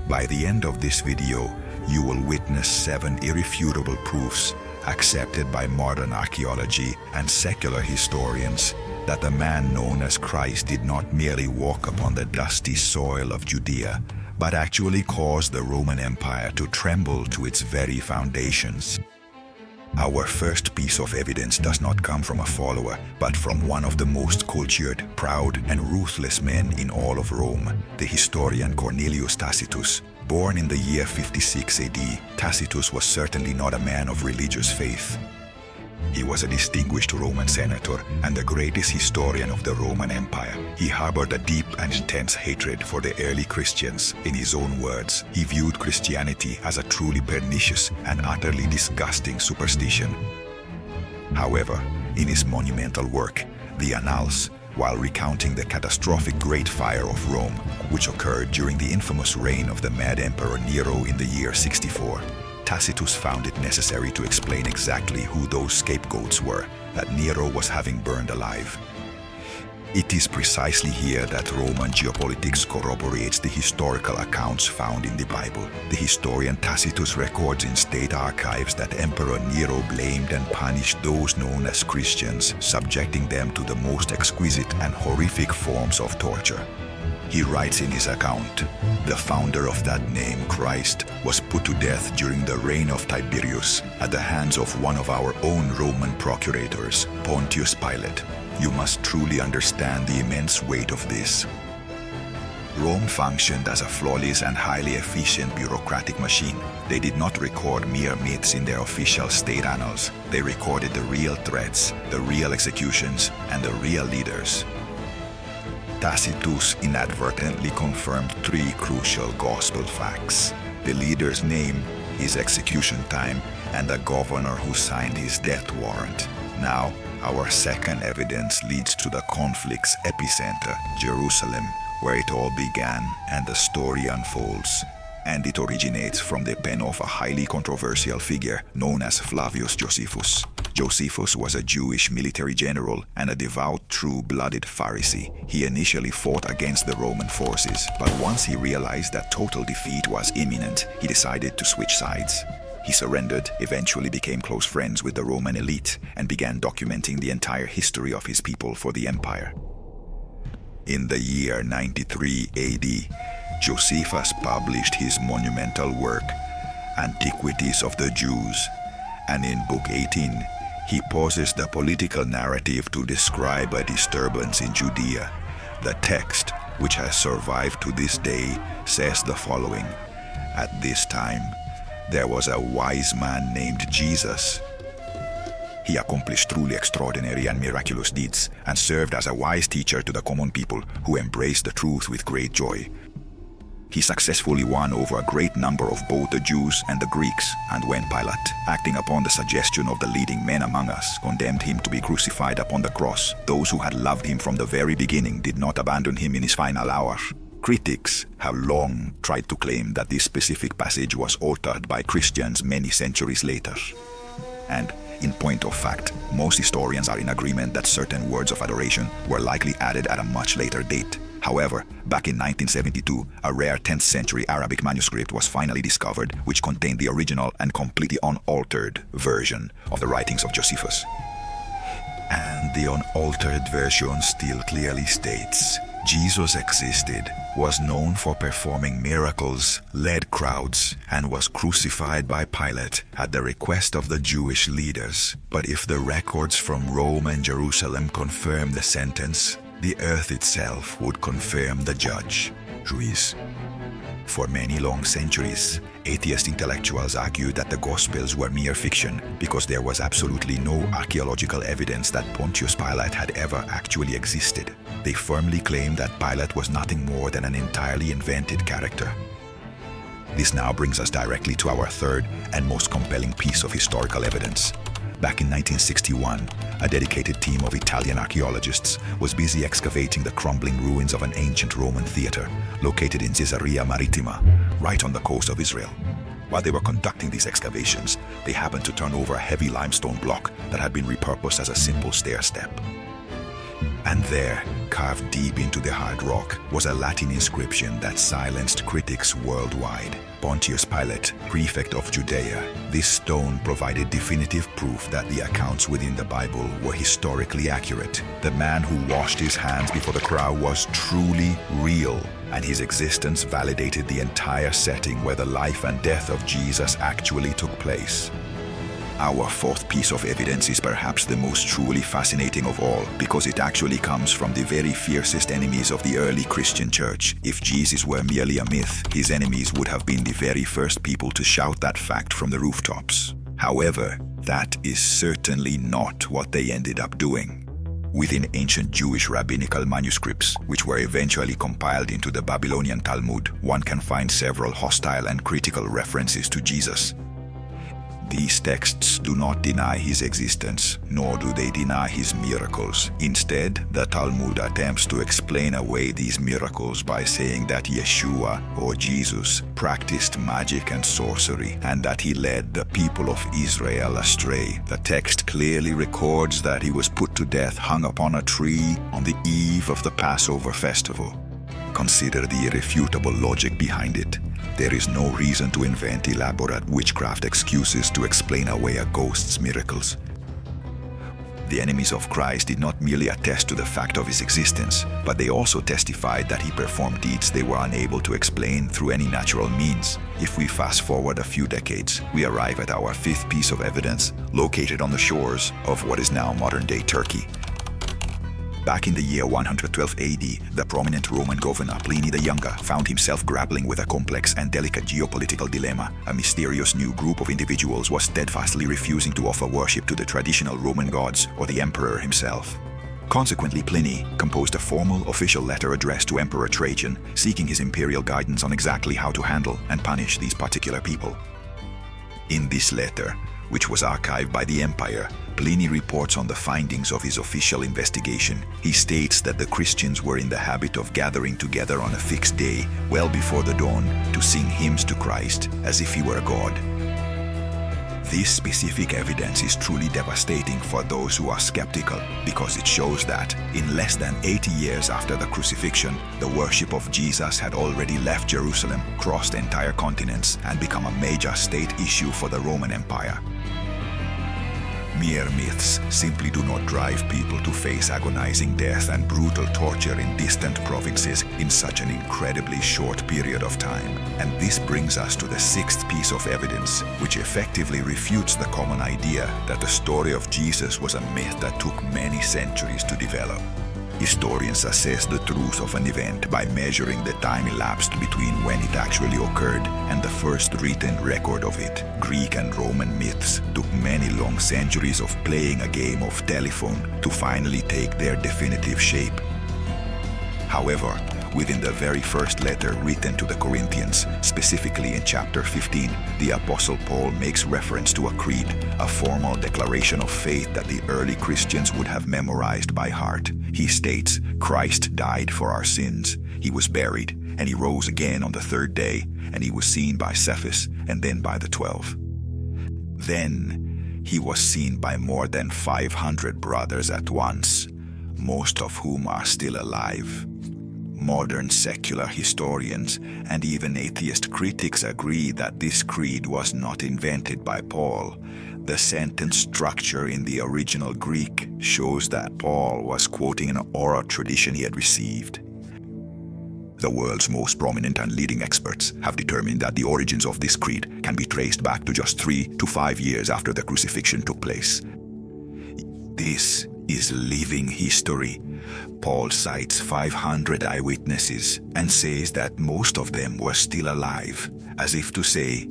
By the end of this video, you will witness 7 irrefutable proofs accepted by modern archaeology and secular historians that the man known as Christ did not merely walk upon the dusty soil of Judea, but actually caused the Roman Empire to tremble to its very foundations. Our first piece of evidence does not come from a follower, but from one of the most cultured, proud, and ruthless men in all of Rome, the historian Cornelius Tacitus. Born in the year 56 AD, Tacitus was certainly not a man of religious faith. He was a distinguished Roman senator and the greatest historian of the Roman Empire. He harbored a deep and intense hatred for the early Christians. In his own words, he viewed Christianity as a truly pernicious and utterly disgusting superstition. However, in his monumental work, the Annals, while recounting the catastrophic Great Fire of Rome, which occurred during the infamous reign of the mad Emperor Nero in the year 64, Tacitus found it necessary to explain exactly who those scapegoats were that Nero was having burned alive. It is precisely here that Roman geopolitics corroborates the historical accounts found in the Bible. The historian Tacitus records in state archives that Emperor Nero blamed and punished those known as Christians, subjecting them to the most exquisite and horrific forms of torture. He writes in his account, "The founder of that name, Christ, was put to death during the reign of Tiberius at the hands of one of our own Roman procurators, Pontius Pilate. You must truly understand the immense weight of this." Rome functioned as a flawless and highly efficient bureaucratic machine. They did not record mere myths in their official state annals. They recorded the real threats, the real executions, and the real leaders. Tacitus inadvertently confirmed 3 crucial gospel facts: the leader's name, his execution time, and the governor who signed his death warrant. Now, our second evidence leads to the conflict's epicenter, Jerusalem, where it all began and the story unfolds. And it originates from the pen of a highly controversial figure known as Flavius Josephus. Josephus was a Jewish military general and a devout, true-blooded Pharisee. He initially fought against the Roman forces, but once he realized that total defeat was imminent, he decided to switch sides. He surrendered, eventually became close friends with the Roman elite, and began documenting the entire history of his people for the empire. In the year 93 AD, Josephus published his monumental work, Antiquities of the Jews, and in Book 18, he pauses the political narrative to describe a disturbance in Judea. The text, which has survived to this day, says the following: "At this time, there was a wise man named Jesus. He accomplished truly extraordinary and miraculous deeds and served as a wise teacher to the common people who embraced the truth with great joy. He successfully won over a great number of both the Jews and the Greeks, and when Pilate, acting upon the suggestion of the leading men among us, condemned him to be crucified upon the cross, those who had loved him from the very beginning did not abandon him in his final hour." Critics have long tried to claim that this specific passage was altered by Christians many centuries later. And, in point of fact, most historians are in agreement that certain words of adoration were likely added at a much later date. However, back in 1972, a rare 10th century Arabic manuscript was finally discovered, which contained the original and completely unaltered version of the writings of Josephus. And the unaltered version still clearly states, "Jesus existed, was known for performing miracles, led crowds, and was crucified by Pilate at the request of the Jewish leaders. But if the records from Rome and Jerusalem confirm the sentence, the earth itself would confirm the judge." Juiz. For many long centuries, atheist intellectuals argued that the Gospels were mere fiction because there was absolutely no archaeological evidence that Pontius Pilate had ever actually existed. They firmly claimed that Pilate was nothing more than an entirely invented character. This now brings us directly to our third and most compelling piece of historical evidence. Back in 1961, a dedicated team of Italian archaeologists was busy excavating the crumbling ruins of an ancient Roman theater located in Caesarea Maritima, right on the coast of Israel. While they were conducting these excavations, they happened to turn over a heavy limestone block that had been repurposed as a simple stair step. And there, carved deep into the hard rock, was a Latin inscription that silenced critics worldwide. Pontius Pilate, prefect of Judea. This stone provided definitive proof that the accounts within the Bible were historically accurate. The man who washed his hands before the crowd was truly real, and his existence validated the entire setting where the life and death of Jesus actually took place. Our fourth piece of evidence is perhaps the most truly fascinating of all, because it actually comes from the very fiercest enemies of the early Christian church. If Jesus were merely a myth, his enemies would have been the very first people to shout that fact from the rooftops. However, that is certainly not what they ended up doing. Within ancient Jewish rabbinical manuscripts, which were eventually compiled into the Babylonian Talmud, one can find several hostile and critical references to Jesus. These texts do not deny his existence, nor do they deny his miracles. Instead, the Talmud attempts to explain away these miracles by saying that Yeshua, or Jesus, practiced magic and sorcery, and that he led the people of Israel astray. The text clearly records that he was put to death hung upon a tree on the eve of the Passover festival. Consider the irrefutable logic behind it. There is no reason to invent elaborate witchcraft excuses to explain away a ghost's miracles. The enemies of Christ did not merely attest to the fact of his existence, but they also testified that he performed deeds they were unable to explain through any natural means. If we fast forward a few decades, we arrive at our fifth piece of evidence, located on the shores of what is now modern-day Turkey. Back in the year 112 AD, the prominent Roman governor Pliny the Younger found himself grappling with a complex and delicate geopolitical dilemma. A mysterious new group of individuals was steadfastly refusing to offer worship to the traditional Roman gods or the emperor himself. Consequently, Pliny composed a formal official letter addressed to Emperor Trajan, seeking his imperial guidance on exactly how to handle and punish these particular people. In this letter, which was archived by the empire, Pliny reports on the findings of his official investigation. He states that the Christians were in the habit of gathering together on a fixed day, well before the dawn, to sing hymns to Christ as if he were a god. This specific evidence is truly devastating for those who are skeptical, because it shows that, in less than 80 years after the crucifixion, the worship of Jesus had already left Jerusalem, crossed entire continents, and become a major state issue for the Roman Empire. Mere myths simply do not drive people to face agonizing death and brutal torture in distant provinces in such an incredibly short period of time. And this brings us to the sixth piece of evidence, which effectively refutes the common idea that the story of Jesus was a myth that took many centuries to develop. Historians assess the truth of an event by measuring the time elapsed between when it actually occurred and the first written record of it. Greek and Roman myths took many long centuries of playing a game of telephone to finally take their definitive shape. However, within the very first letter written to the Corinthians, specifically in chapter 15, the Apostle Paul makes reference to a creed, a formal declaration of faith that the early Christians would have memorized by heart. He states, "Christ died for our sins. He was buried, and he rose again on the third day, and he was seen by Cephas, and then by the 12. Then he was seen by more than 500 brothers at once, most of whom are still alive." Modern secular historians and even atheist critics agree that this creed was not invented by Paul. The sentence structure in the original Greek shows that Paul was quoting an oral tradition he had received. The world's most prominent and leading experts have determined that the origins of this creed can be traced back to just 3 to 5 years after the crucifixion took place. This is living history. Paul cites 500 eyewitnesses and says that most of them were still alive, as if to say,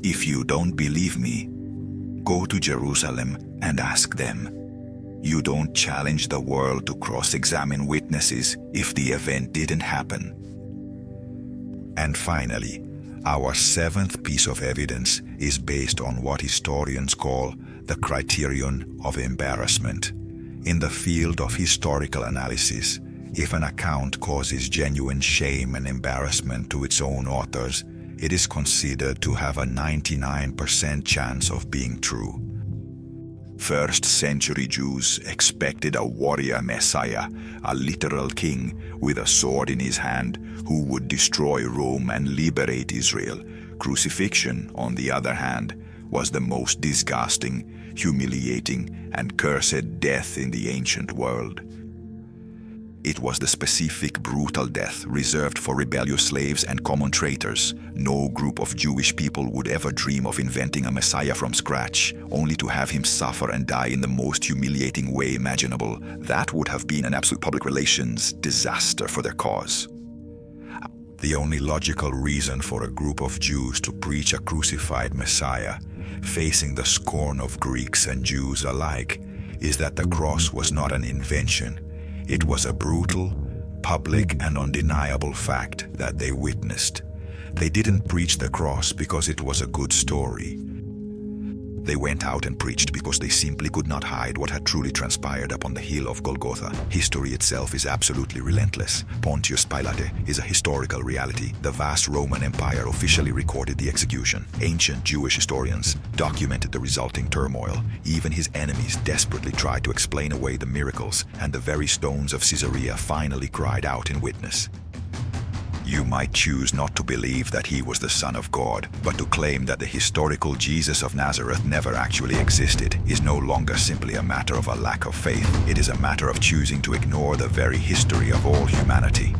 if you don't believe me, go to Jerusalem and ask them. You don't challenge the world to cross-examine witnesses if the event didn't happen. And finally, our seventh piece of evidence is based on what historians call the criterion of embarrassment. In the field of historical analysis, if an account causes genuine shame and embarrassment to its own authors, it is considered to have a 99% chance of being true. First-century Jews expected a warrior Messiah, a literal king with a sword in his hand who would destroy Rome and liberate Israel. Crucifixion, on the other hand, was the most disgusting, humiliating, and cursed death in the ancient world. It was the specific brutal death reserved for rebellious slaves and common traitors. No group of Jewish people would ever dream of inventing a Messiah from scratch, only to have him suffer and die in the most humiliating way imaginable. That would have been an absolute public relations disaster for their cause. The only logical reason for a group of Jews to preach a crucified Messiah, facing the scorn of Greeks and Jews alike, is that the cross was not an invention. It was a brutal, public, and undeniable fact that they witnessed. They didn't preach the cross because it was a good story. They went out and preached because they simply could not hide what had truly transpired upon the hill of Golgotha. History itself is absolutely relentless. Pontius Pilate is a historical reality. The vast Roman Empire officially recorded the execution. Ancient Jewish historians documented the resulting turmoil. Even his enemies desperately tried to explain away the miracles, and the very stones of Caesarea finally cried out in witness. You might choose not to believe that he was the Son of God, but to claim that the historical Jesus of Nazareth never actually existed is no longer simply a matter of a lack of faith. It is a matter of choosing to ignore the very history of all humanity.